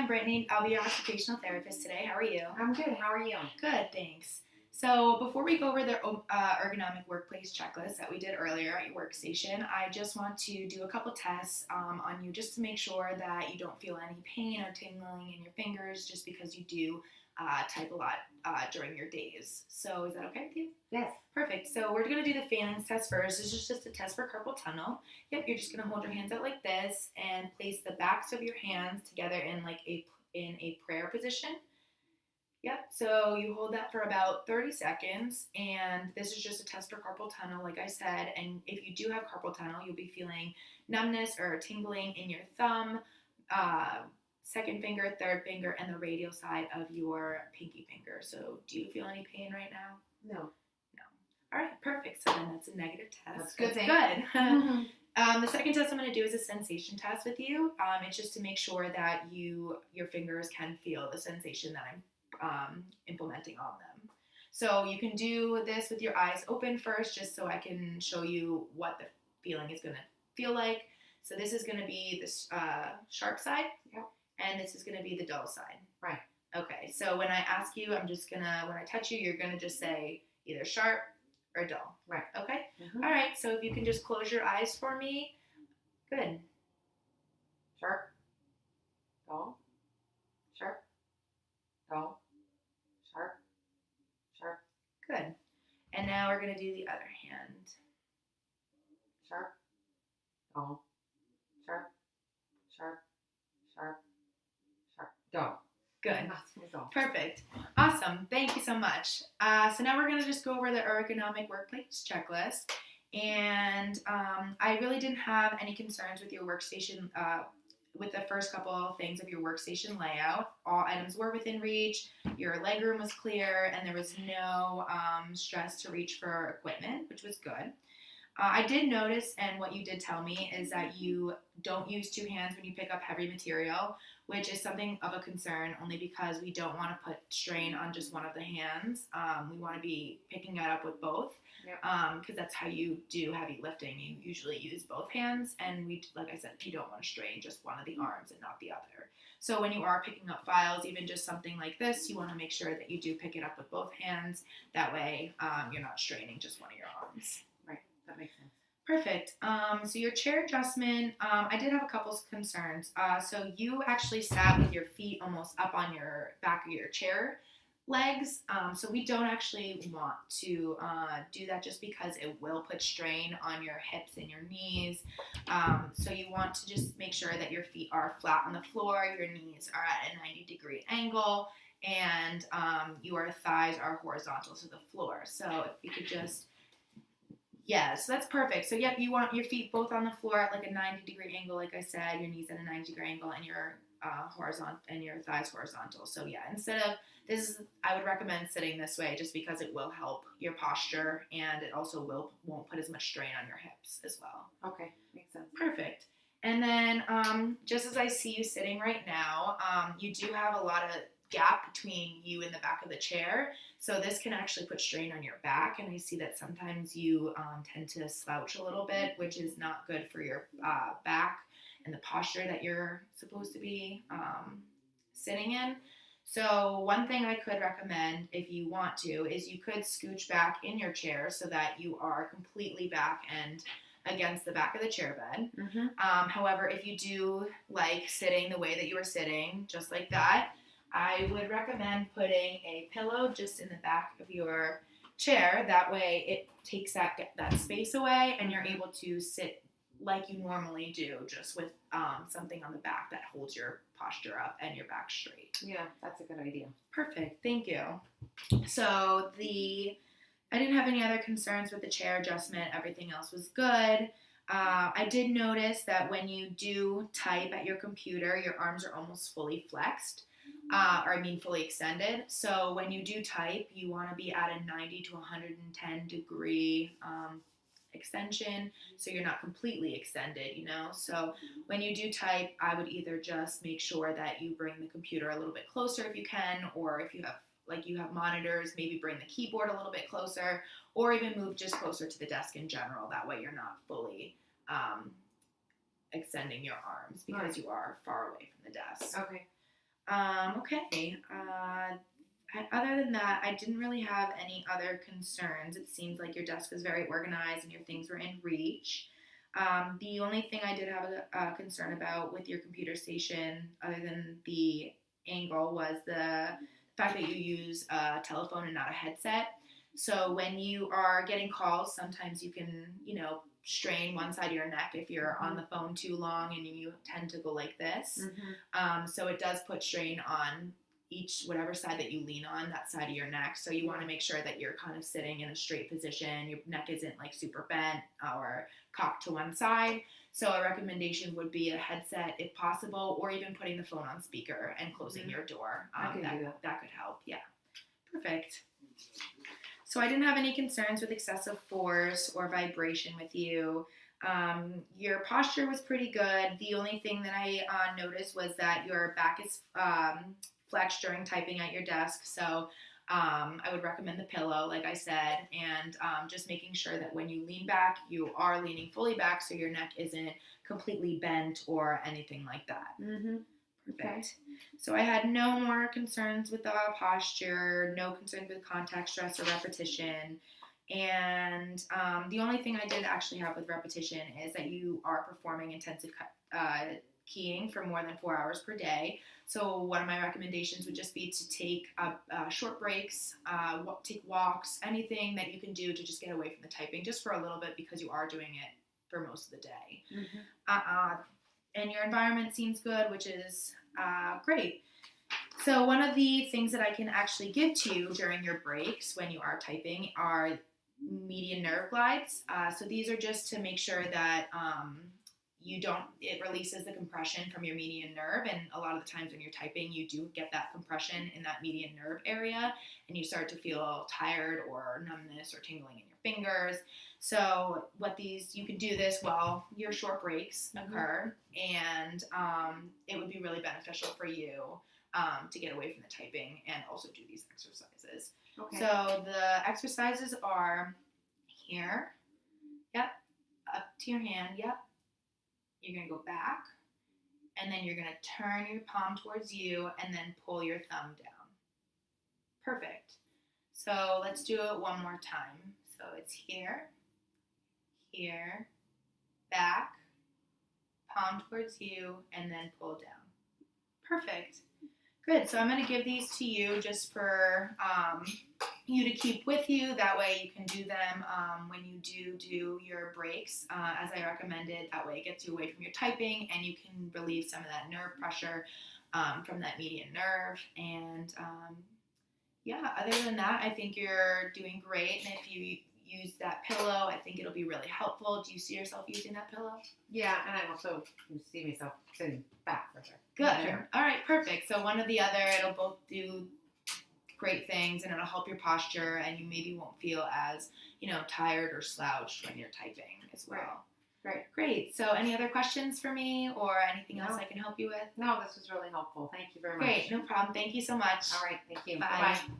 I'm Brittany. I'll be your occupational therapist today. How are you? I'm good. How are you? Good, thanks. So before we go over the ergonomic workplace checklist that we did earlier at your workstation, I just want to do a couple tests on you just to make sure that you don't feel any pain or tingling in your fingers just because you do type a lot during your days. So is that okay with you? Yes. Perfect. So we're going to do the phalanx test first. This is just a test for carpal tunnel. Yep, you're just going to hold your hands out like this and place the backs of your hands together in a prayer position. Yep, so you hold that for about 30 seconds, and this is just a test for carpal tunnel, like I said, and if you do have carpal tunnel, you'll be feeling numbness or tingling in your thumb, second finger, third finger, and the radial side of your pinky finger. So do you feel any pain right now? No. No. All right, perfect. So then that's a negative test. That's good. Good. Mm-hmm. The second test I'm going to do is a sensation test with you. It's just to make sure that your fingers can feel the sensation that I'm implementing on them. So you can do this with your eyes open first, just so I can show you what the feeling is going to feel like. So this is going to be the sharp side, yep, and this is going to be the dull side. Right. Okay, so when I ask you, I'm just going to, when I touch you, you're going to just say either sharp or dull. Right. Okay? Mm-hmm. All right, so if you can just close your eyes for me. Good. Sharp. Dull. Sharp. Dull. Sharp. Sharp. Good. And now we're going to do the other hand. Sharp. Dull. Sharp. Sharp. Sharp. Sharp. Dull. Good. Dull. Perfect. Awesome. Thank you so much. So now we're going to just go over the ergonomic workplace checklist. And I really didn't have any concerns with your workstation, with the first couple of things of your workstation layout. All items were within reach, your legroom was clear, and there was no stress to reach for equipment, which was good. I did notice, and what you did tell me, is that you don't use two hands when you pick up heavy material, which is something of a concern only because we don't want to put strain on just one of the hands. We want to be picking it up with both, because that's how you do heavy lifting. You usually use both hands, and like I said, you don't want to strain just one of the arms and not the other. So when you are picking up files, even just something like this, you want to make sure that you do pick it up with both hands. That way, you're not straining just one of your arms. Right. That makes sense. Perfect. So your chair adjustment, I did have a couple of concerns. So you actually sat with your feet almost up on your back of your chair legs. So we don't actually want to do that just because it will put strain on your hips and your knees. So you want to just make sure that your feet are flat on the floor, your knees are at a 90-degree angle, and your thighs are horizontal to the floor. So if you could just... Yes, that's perfect. So, yep, you want your feet both on the floor at like a 90-degree angle, like I said, your knees at a 90-degree angle, and your horizontal and your thighs horizontal. So, yeah, I would recommend sitting this way just because it will help your posture, and it also won't put as much strain on your hips as well. Okay, makes sense. Perfect. And then, just as I see you sitting right now, you do have a lot of gap between you and the back of the chair, so this can actually put strain on your back, and I see that sometimes you tend to slouch a little bit, which is not good for your back and the posture that you're supposed to be sitting in. So one thing I could recommend if you want to is you could scooch back in your chair so that you are completely back and against the back of the chair bed. Mm-hmm. However, if you do like sitting the way that you were sitting, just like that, I would recommend putting a pillow just in the back of your chair. That way it takes that space away, and you're able to sit like you normally do, just with something on the back that holds your posture up and your back straight. Yeah, that's a good idea. Perfect. Thank you. So I didn't have any other concerns with the chair adjustment. Everything else was good. I did notice that when you do type at your computer, your arms are almost fully flexed. Fully extended. So when you do type, you want to be at a 90 to 110 degree extension, so you're not completely extended, So when you do type, I would either just make sure that you bring the computer a little bit closer if you can, or if you have monitors, maybe bring the keyboard a little bit closer, or even move just closer to the desk in general. That way you're not fully extending your arms because you are far away from the desk. Okay. Okay. Other than that, I didn't really have any other concerns. It seems like your desk was very organized and your things were in reach. The only thing I did have a concern about with your computer station, other than the angle, was the fact that you use a telephone and not a headset. So when you are getting calls, sometimes you can, strain one side of your neck if you're on the phone too long and you tend to go like this. So it does put strain on whatever side that you lean on, that side of your neck. So you want to make sure that you're kind of sitting in a straight position. Your neck isn't like super bent or cocked to one side. So a recommendation would be a headset if possible, or even putting the phone on speaker and closing your door. I can do that. That could help. Yeah. Perfect. So I didn't have any concerns with excessive force or vibration with you. Your posture was pretty good. The only thing that I noticed was that your back is flexed during typing at your desk. So I would recommend the pillow, like I said, and just making sure that when you lean back, you are leaning fully back so your neck isn't completely bent or anything like that. Perfect. Okay. So I had no more concerns with the posture, no concerns with contact stress or repetition. And the only thing I did actually have with repetition is that you are performing intensive keying for more than 4 hours per day. So one of my recommendations would just be to take short breaks, take walks, anything that you can do to just get away from the typing just for a little bit, because you are doing it for most of the day. And your environment seems good, which is great. So one of the things that I can actually give to you during your breaks when you are typing are median nerve glides. So these are just to make sure that it releases the compression from your median nerve. And a lot of the times when you're typing, you do get that compression in that median nerve area, and you start to feel tired or numbness or tingling in your fingers. So you could do this while your short breaks occur, and it would be really beneficial for you to get away from the typing and also do these exercises. Okay. So the exercises are here, yep, up to your hand, yep. You're going to go back, and then you're going to turn your palm towards you and then pull your thumb down. Perfect. So let's do it one more time. So it's here, here, back, palm towards you, and then pull down. Perfect. Good. So I'm going to give these to you just for you to keep with you. That way you can do them when you do your breaks, as I recommended. That way it gets you away from your typing, and you can relieve some of that nerve pressure from that median nerve. And other than that, I think you're doing great. And if you use that pillow, I think it'll be really helpful. Do you see yourself using that pillow? Yeah, and I also see myself sitting back for sure. Good. Sure. All right, perfect. So one or the other, it'll both do great things, and it'll help your posture, and you maybe won't feel as, tired or slouched when you're typing as well. Right. Great. So any other questions for me or anything else I can help you with? No, this was really helpful. Thank you very much. Great. No problem. Thank you so much. All right. Thank you. Bye. Bye-bye.